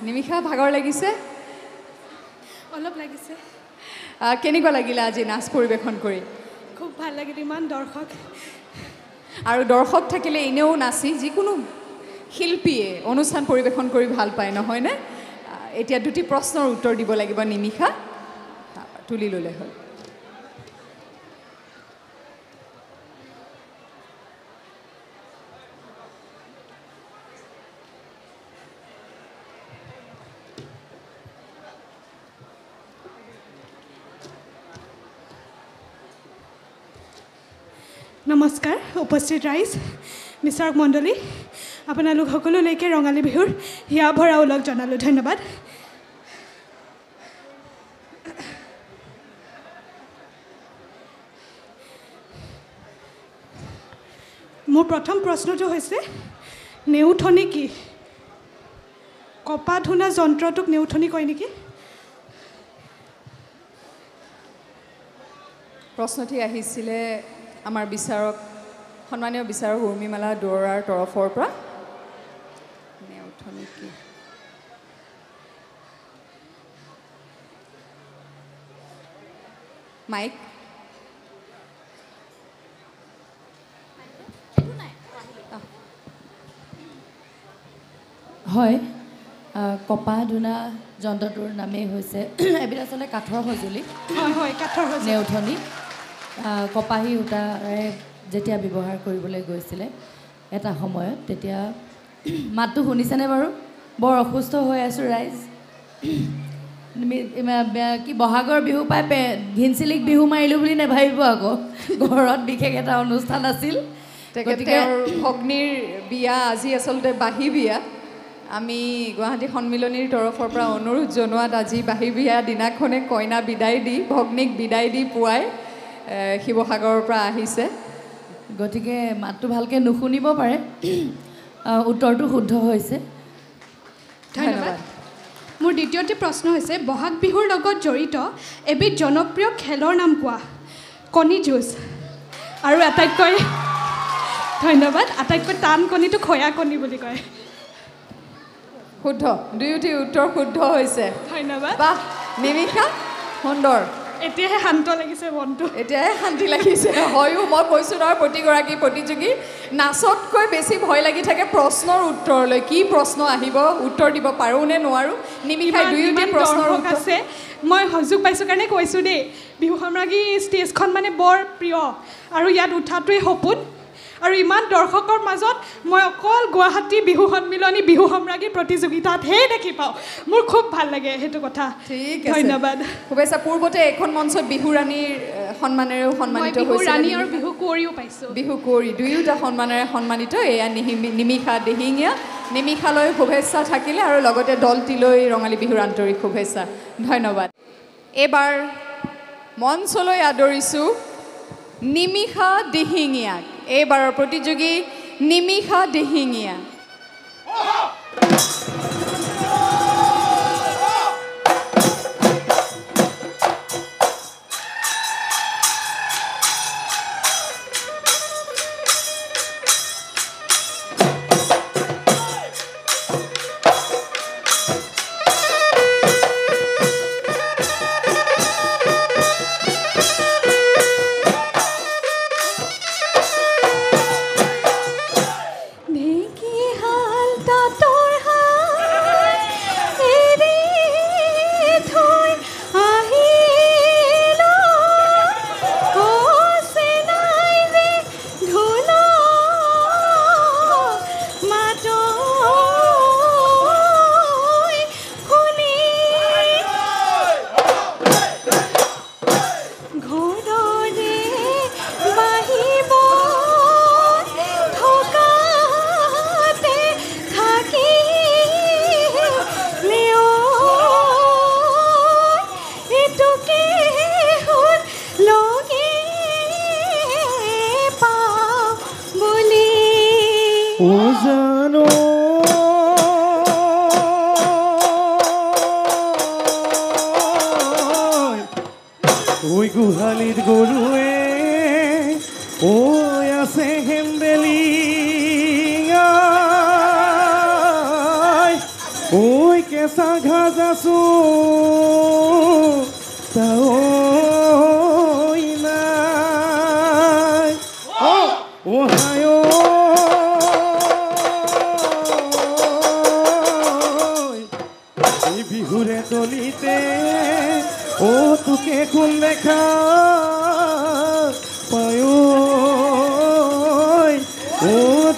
নিমিষা ভাগৰ লাগিছে অলপ লাগিছে কেনেকুৱা লাগিলে আজি নাচ পৰিবেশন কৰি খুব ভাল লাগিল ইমান দৰ্শক আৰু দৰ্শক থাকিলে এনেও নাচি যিকোনো শিল্পীয়ে অনুষ্ঠান পৰিবেশন কৰি ভাল পায় নহয় নে এতিয়া দুটি প্ৰশ্নৰ উত্তৰ দিব লাগিব নিমিষা তুলি ললে হ'ল নমস্কাৰ উপস্থিত ৰাইজ বিচাৰক মণ্ডলী আপোনালোক সকলোলৈকে ৰঙালী বিহুৰ হিয়া ভৰা ওলগ জনালোঁ ধন্যবাদ মোৰ প্ৰথম প্ৰশ্নটো হৈছে নেউথনি কি কপা ধুনা যন্ত্ৰটোক নেউথনি কয় নেকি প্ৰশ্নটি আহিছিলে আমাৰ বিচাৰক সন্মানীয় বিচাৰক উৰ্মিমালা দুৱৰাৰ তৰফৰ পৰা নেউথনি কি মাইক হয় কপা ধুনা যন্ত্ৰটোৰ নামেই হৈছে এবিধ আচলতে কাঠৰ সঁজুলি হয় হয় কাঠৰ সঁজুলি নেউথনি কপাহী সূতাৰে যেতিয়া ব্যৱহাৰ কৰিবলৈ গৈছিলে এটা সময়ত তেতিয়া মাতটো শুনিছেনে বাৰু বৰ অসুস্থ হৈ আছোঁ ৰাইজ কি বহাগৰ বিহু পাই ঘিনচিলিক বিহু মাৰিলোঁ বুলি নেভাবিব আকৌ ঘৰত বিশেষ এটা অনুষ্ঠান আছিল গতিকে ভগ্নীৰ বিয়া আজি আচলতে বাঁহী বিয়া আমি গুৱাহাটী সন্মিলনীৰ তৰফৰ পৰা অনুৰোধ জনোৱাত আজি বাঁহী বিয়া দিনাখনে কইনা বিদায় দি ভগ্নীক বিদায় দি পুৱাই শিৱসাগৰৰ পৰা আহিছে গতিকে মাতটো ভালকৈ নুশুনিব পাৰে উত্তৰটো শুদ্ধ হৈছে ধন্যবাদ মোৰ দ্বিতীয়টি প্ৰশ্ন হৈছে বহাগ বিহুৰ লগত জড়িত এবিধ জনপ্ৰিয় খেলৰ নাম কোৱা কণী যুঁজ আৰু আটাইতকৈ ধন্যবাদ আটাইতকৈ টান কণীটো খয়া কণী বুলি কয় শুদ্ধ দুয়োটি উত্তৰ শুদ্ধ হৈছে ধন্যবাদ বাহ নিমিষা সুন্দৰ এতিয়াহে শান্ত লাগিছে মনটো এতিয়াহে শান্তি লাগিছে হয়ো মই কৈছোঁ নহয় প্ৰতিগৰাকী প্ৰতিযোগী নাচতকৈ বেছি ভয় লাগি থাকে প্ৰশ্নৰ উত্তৰলৈ কি প্ৰশ্ন আহিব উত্তৰ দিব পাৰোঁ নে নোৱাৰোঁ নিমিষাই দুয়োটি প্ৰশ্নৰ উত্তৰ আছে মই সুযোগ পাইছোঁ কাৰণে কৈছোঁ দেই বিহু সম্ৰাজ্ঞী ষ্টেজখন মানে বৰ প্ৰিয় আৰু ইয়াত উঠাটোৱেই সপোন আৰু ইমান দৰ্শকৰ মাজত মই অকল গুৱাহাটী বিহু সন্মিলনী বিহু সম্ৰাজ্ঞী প্ৰতিযোগিতাতহে দেখি পাওঁ মোৰ খুব ভাল লাগে সেইটো কথা ঠিক আছে ধন্যবাদ শুভেচ্ছা পূৰ্বতে এখন মঞ্চত বিহু ৰাণীৰ সন্মানেৰেও সন্মানিত বিহু হৈছিল ৰাণী আৰু বিহু কুঁৱৰীও পাইছোঁ বিহু কুঁৱৰী দুয়োটা সন্মানেৰে সন্মানিত এয়া নিমিষা দিহিঙীয়া নিমিষালৈ শুভেচ্ছা থাকিলে আৰু লগতে দলটিলৈ ৰঙালী বিহুৰ আন্তৰিক শুভেচ্ছা ধন্যবাদ এইবাৰ মঞ্চলৈ আদৰিছোঁ নিমিষা দিহিঙীয়াক এইবাৰৰ প্ৰতিযোগী Nimisha Dihingia Oi guhalit gorue oi ase hembeli ai ঐ কেঁচা ঘাজ আছো তাই নাই ওহায় এই বিহুৰে তলিতে তোকে কোন দেখা পায়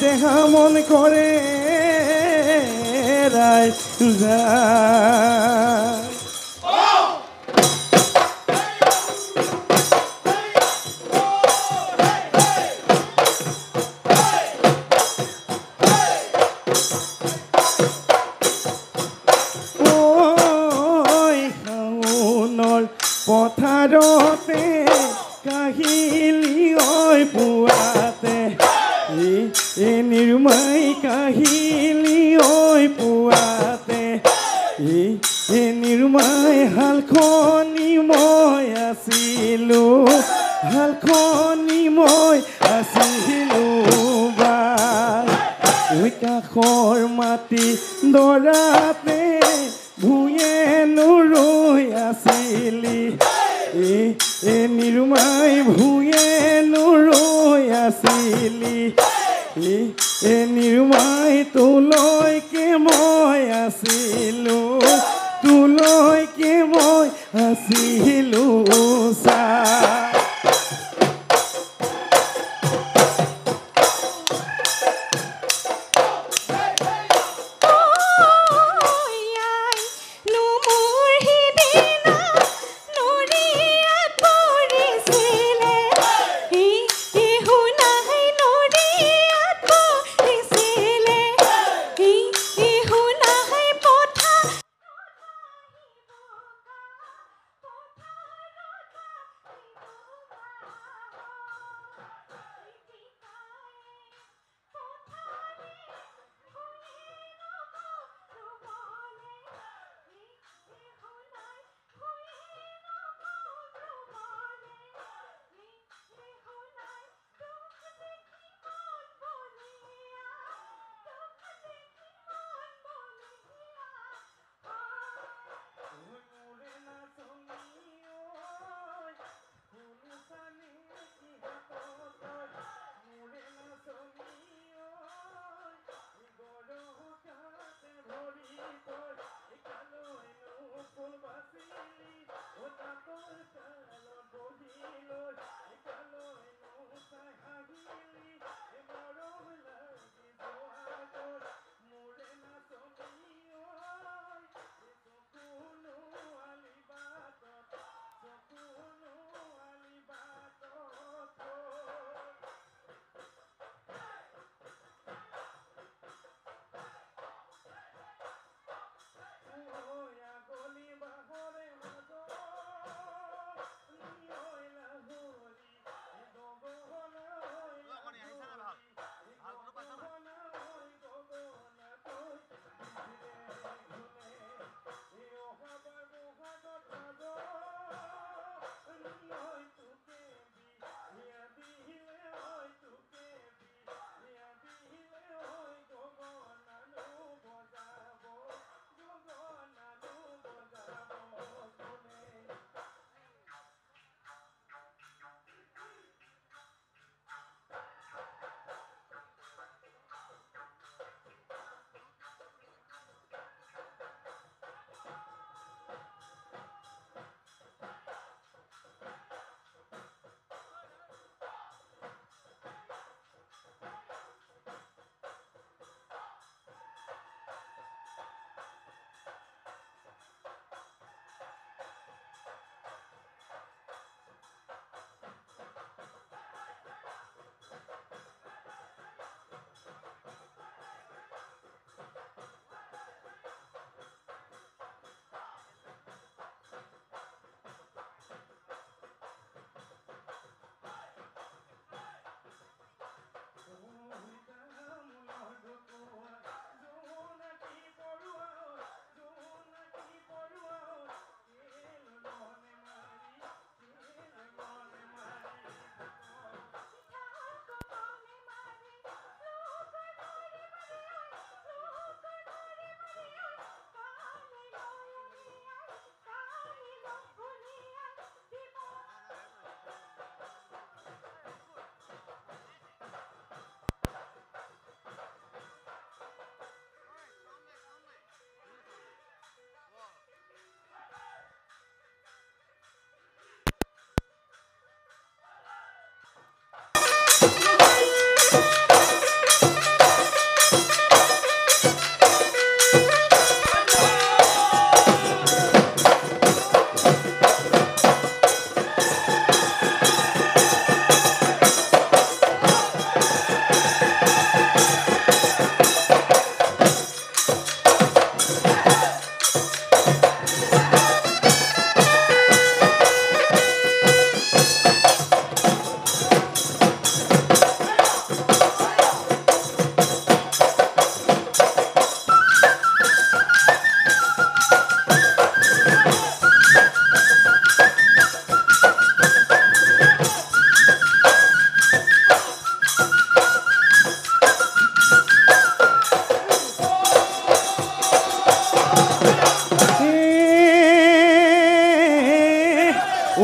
দেহা মন কৰে ৰায় যায় পথাৰতে কাহিলি ঐ পুৱাতে এ নিৰ্মাই কাহিলি ঐ পুৱাতে এ নিৰ্মাই হালখনি মই আছিলো হালখনি মই আছিলো ঐ কাষৰ মাটি দৰাতে ভূঞে নৰৈ আছিলি এ নিৰ্মাই ভূঞে নৰৈ আছিলি এ নিৰ্মাই তোলৈকে মই আছিলো তোলৈকে মই আছিলো চা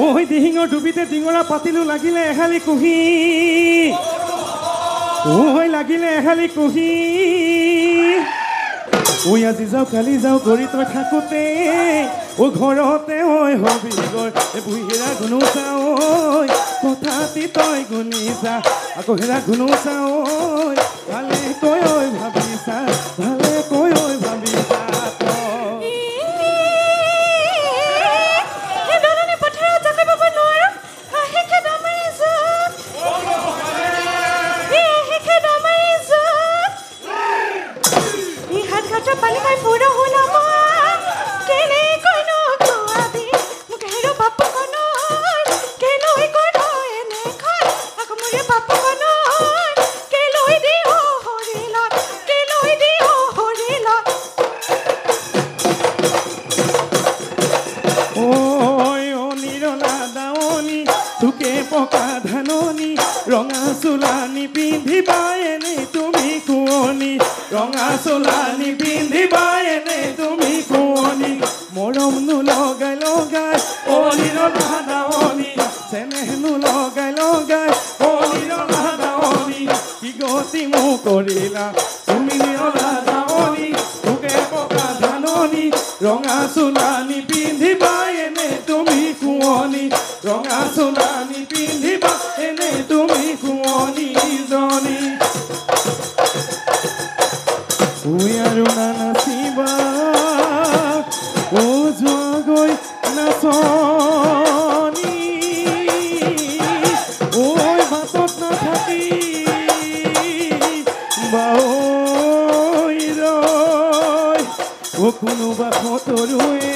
ঐ দিহিঙৰ ডুবিতে ডিঙৰা পাতিলো লাগিলে এহালি কুহি ঐ লাগিলে এহালি কুহি ঐ আজি যাওঁ কালি যাওঁ কৰি তই থাকোঁতে ঐ ঘৰতে ঐ হবি গৈ বুঢ়ীৰা গুণু চাওঁ ঐ কথাতি তই গুণিছা আকৌ হেৰা গুণু চাওঁ ঐ ভালে কৈ ঐ ভাবিছা ভালে কৈ ঐ ভাবিছা পকা ধাননি ৰঙা চোলানি পিন্ধিবা এনে তুমি কুঁৱনী ৰঙা চোলানি পিন্ধিবা এনে তুমি কুঁৱনী মৰমনো লগাই লগাই অলিৰলা দাৱনী চেনেহনো লগাই লগাই অলিৰলা দাৱনী কি গতি মোক কৰিলা তুমি নিৰলা দাৱনী তোকে পকা ধাননি ৰঙা চোলানি পিন্ধিবা এনে তুমি কুঁৱনী ৰঙা চোলানি পিন্ধিবা এনে তুমি কুঁৱনী জনী ঐ আৰু নানাচিবা ও যোৱা গৈ নাচনী ঐ বাটত নাথাকি বাঐ ৰৈ ও কোনোবা সতৰুৱে